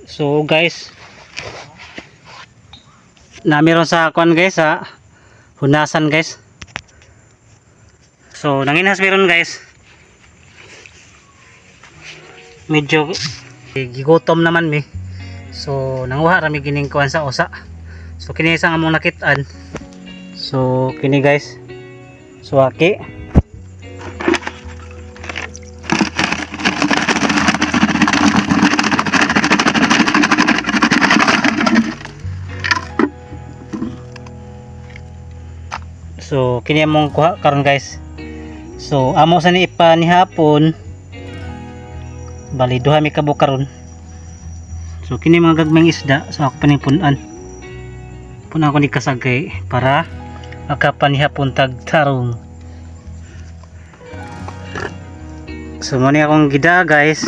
So guys, namiron sa kuan guys, sa hunasan guys. So nanginas meron guys. Medyo gigutom naman mi. So nanguha ra mi gining kuan sa usa. So kini isang among nakit-an. So kini guys. Suwaki. So kini among kuha karon guys. So amo sa ni ipa ni hapon. Bali duha mi kabuk karon. So kini mga gagmayng isda sa ako panipun-an. Puna ko ni kasagay para makapanihapon tag tarong. So mo ni akong gida guys.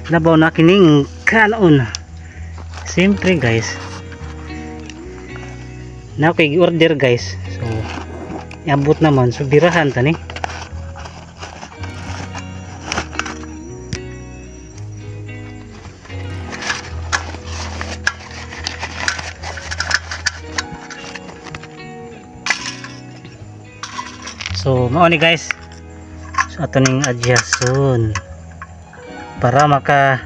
Labaw na kining kanon. Siyempre guys. Na ako i-order guys. So iabot naman so birahan tani. So mao ni guys. So ato ning adjuston para maka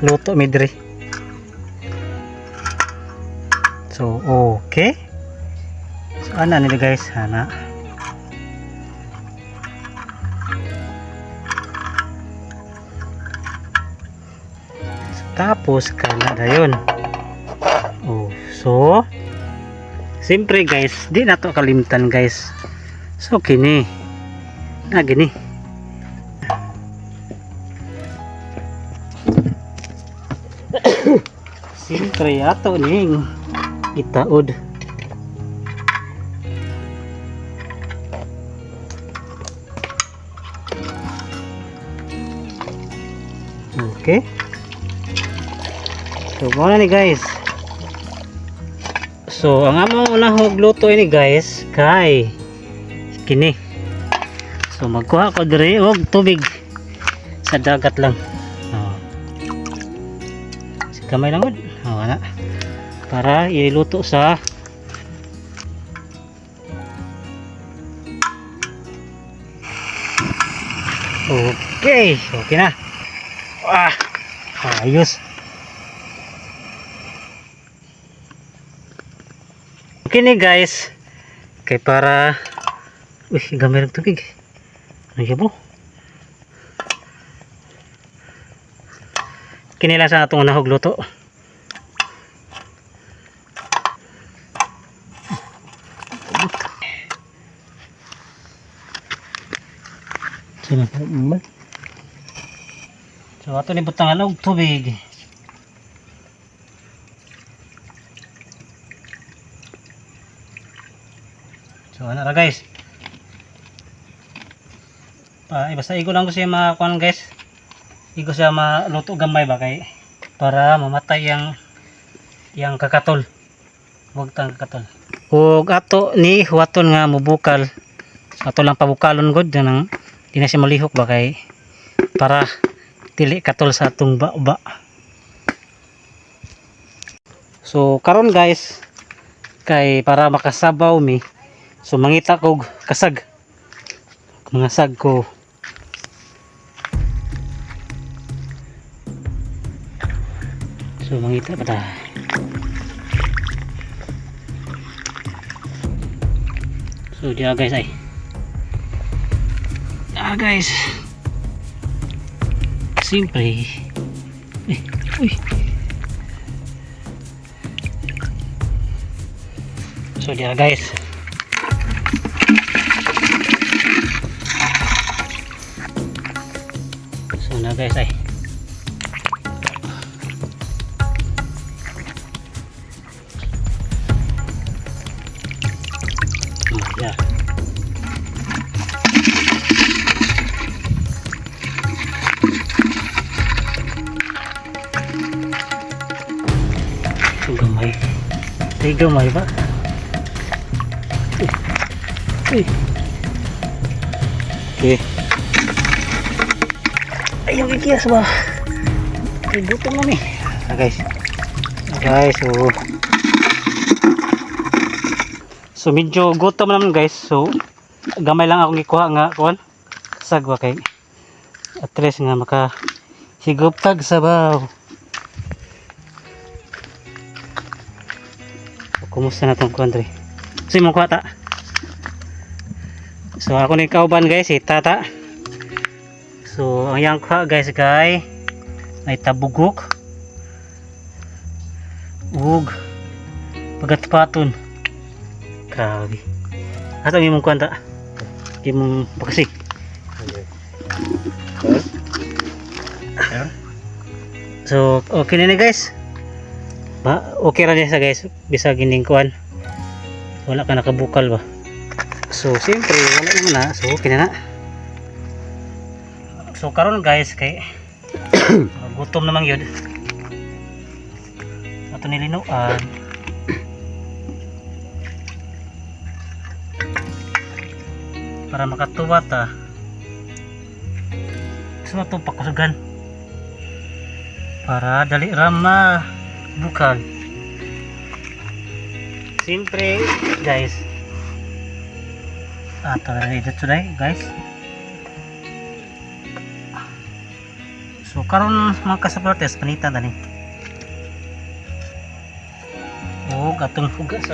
luto mi diri. So okay. So ana nila guys, ana. So, tapos kana dayon. Oh, so siyempre guys, di na to kalimtan guys. So kini na gini. Siyempre ato ning itaod. Okay. So muna ni guys. So ang among unahog luto ini guys kay kini. So magkuha ko diri og tubig sa dagat lang. Oh. Si kamay lang gud. Oh, ana. Para iluto sa okay, okay na. Ah, ayos. Okay ni guys. Kay para gamay ng tubig. Ano po? Kinila sa atong nahog luto. So ato ni butangan og tubig. So ana ra guys. Basta igo lang ko siya makuan guys. Igo siya maluto gamay ba kay para mamatay yang kakatol. Huwag tang kakatol. Ug ato ni huwaton nga mubukal. So, ato lang pabukalon gud nang di na siya malihok ba kay para dili katol sa atong ba. So karon guys kay para makasabaw mi. So mangita kog kasag. Mga sag ko. So mangita pa ta. So diya guys ay. Guys. Simple. Uy. So diya guys. So na guys ay. Yeah. Gamay. Ay gamay ba? Uy. Okay. Ayaw kikiyas ba? gutom na ni. Guys. Guys, so medyo gutom naman guys. So gamay lang akong ikuha nga kuan. Sagwa kay at least nga maka higop tag sabaw. Kumusta na tong kuan dre? Si mo kuha ta. So ako ni kauban guys, si Tata. So ang yang kuha guys kay ay tabugok. Ug pagatpaton. Grabe. Ato imong kuan ta. Imong bakasi. So okay na guys. Okay ra sa guys, bisa gining kuan. Wala ka nakabukal ba. So siyempre wala naman na. So okay na. So karon guys kay gutom namang yun. Ato nilinuan. Para makatuwa ta. Gusto na ito pakusugan para dali rama bukal. Siyempre guys, ato na ito today guys. So karon mga kasaportes panitan tani o atong hugas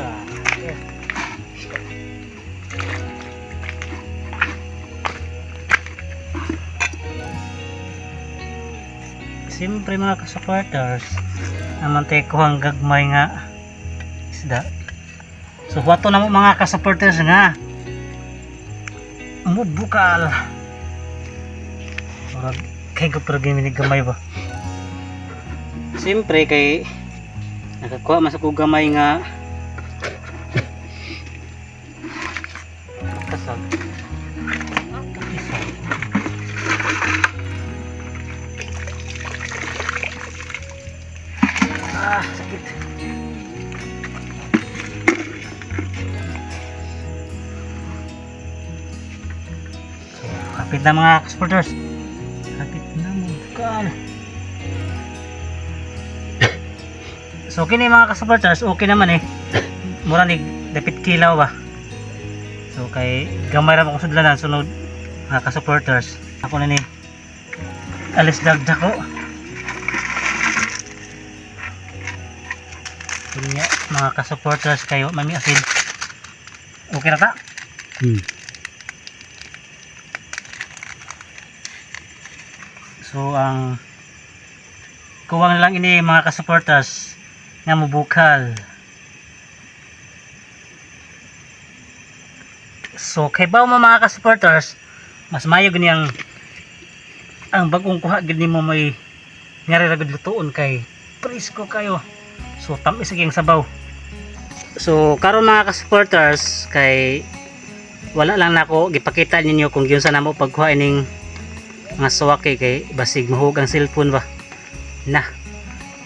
siyempre mga ka-supporters naman tayo kuhang gagmay nga isda. So wato na mo mga ka-supporters nga mubukal kay kapag gaminig gamay ba. Siyempre kay nakakuha mas ako gamay nga kasag sakit. So kapit na mga supporters, kapit na bukal. So kini mga ka-supporters okay naman mura ni dapit kilaw ba. So kay gamay ra mo kung sudlanan sunod mga ka-supporters. Ako na ni alis dagdag ko. Kunya mga ka-supporters kayo mami asin. Okay na ta? So ang kuwang lang ini mga ka-supporters nga mubukal. So kay baw mo mga ka-supporters mas mayo gani ang bagong kuha gid nimo may ngari ra gud lutuon kay presko kayo. So tamis ang sabaw. So karon mga ka-supporters kay wala lang nako gipakita ninyo kung giunsa namo pagkuha ining mga suwaki kay basig mahug ang cellphone ba. Na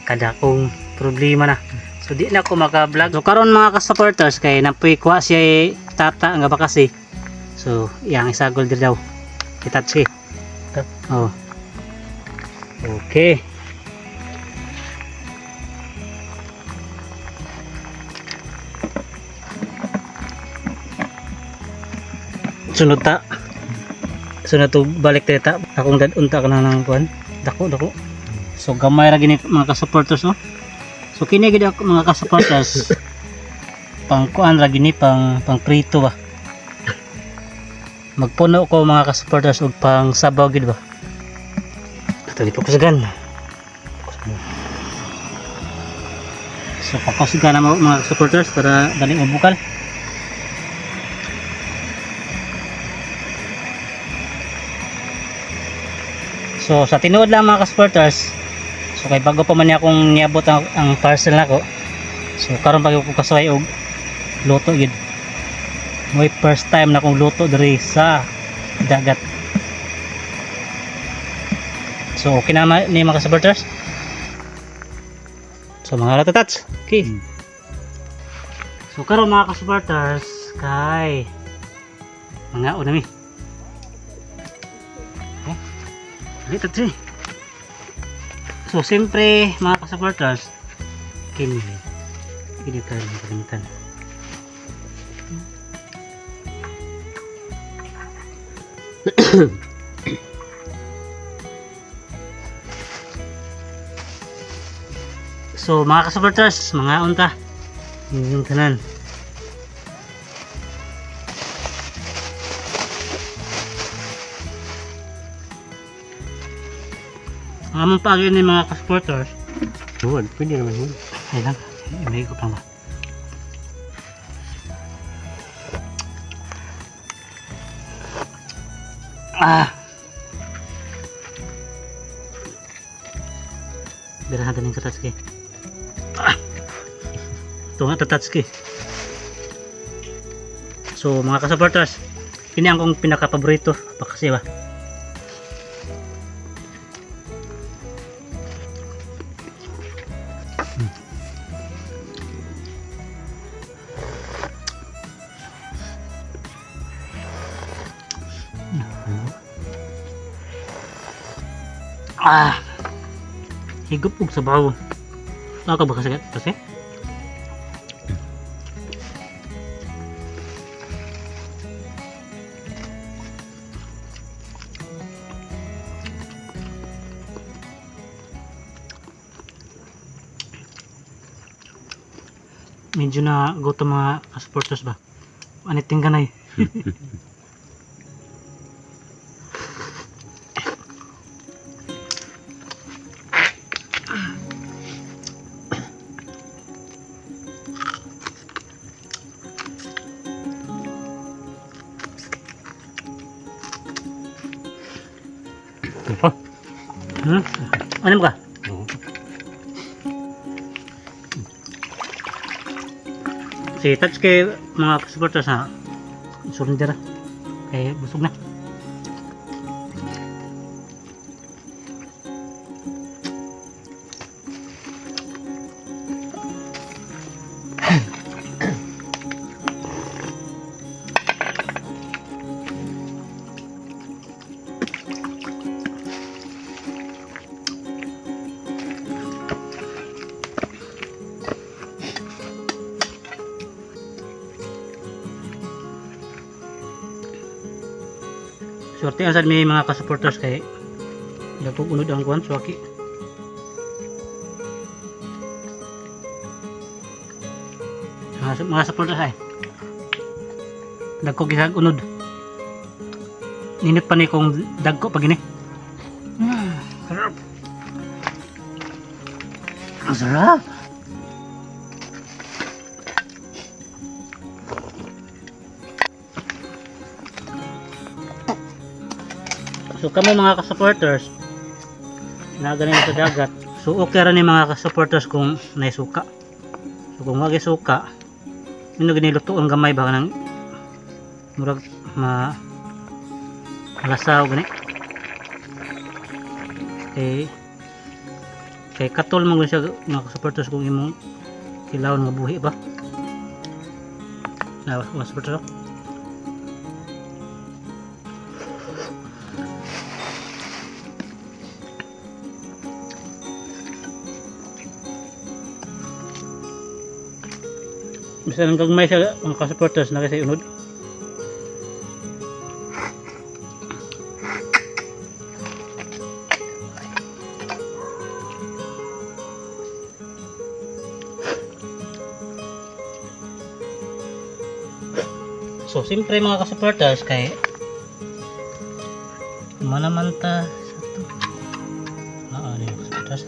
kada kong problema na. So di na ako maka-vlog. So karon mga ka-supporters kay napuy kuha siya Tata nga ba kasi. So yang isagol dir daw. Itatsi. Oh. Okay. Sunod ta. Sunod to balik ta. Akong dadunta ka na ng kuan. Dako. So gamay ra gini mga ka-supporters no. So kini gid ako mga ka-supporters. Pang kuan ra gini pang prito ba. Magpuno ko mga ka-supporters og pang sabaw gid ba. Ato di pakusagan. So pakusagan na mga supporters para dali mabukal. So sa tinuod lang mga ka-supporters. So kay bago pa man niya akong niabot ang parcel nako. So karon pa ko kasuway og luto gid. May first time na akong luto diri sa dagat. So okay na ni mga ka-supporters. So mga ratats. Okay. So karon mga ka-supporters kay mga unami. Dito So siyempre mga ka-supporters, kini tayo nakalimutan. So mga ka-supporters, mga unta yung tanan. Among pagi ni mga ka-supporters. Huwag, pwede naman yun. Ay lang, may ko pa ba? Birahan din yung Tatsuki. Ito nga Tatsuki. So mga ka-supporters, ini ang kong pinaka-paborito pa kasi ba. Higup og sabaw. Naka ba kasi? Medyo na gutom mga supporters ba? Aniting ganay. Ano ka? Si Tatsuki mga supporters na surrender kaya busog na. Swerte ang sad may mga ka-supporters kay dako unod ang kuan suwaki. Mga supporters ay dagko gisag unod. Ninit pa ni kong dagko pag ini. Sarap. Ang sarap. So kamo mga ka-supporters na galing sa dagat, so okay ra ni mga ka-supporters kung naisuka. So kung wag suka, mino giniluto ang gamay ba nang murag malasaw gani. Kay katol man siya mga ka-supporters kung imong kilawon nga buhi ba. Na mga supporters. Bisa nang gagmay siya mga ka-supporters na kasi unod. So siyempre mga ka-supporters kay manamanta sa to. Ano yung ka-supporters?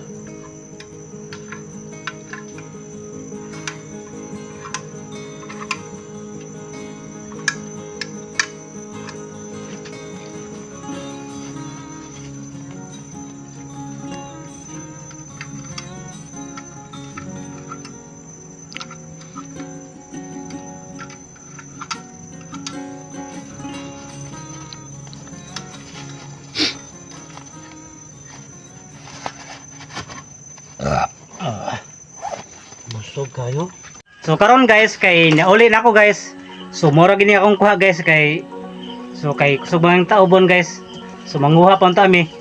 Busog kayo. So karon guys kay nauli na ako guys. So mura gini akong kuha guys kay so kay kusog mga taobon guys. So manguha pa unta mi.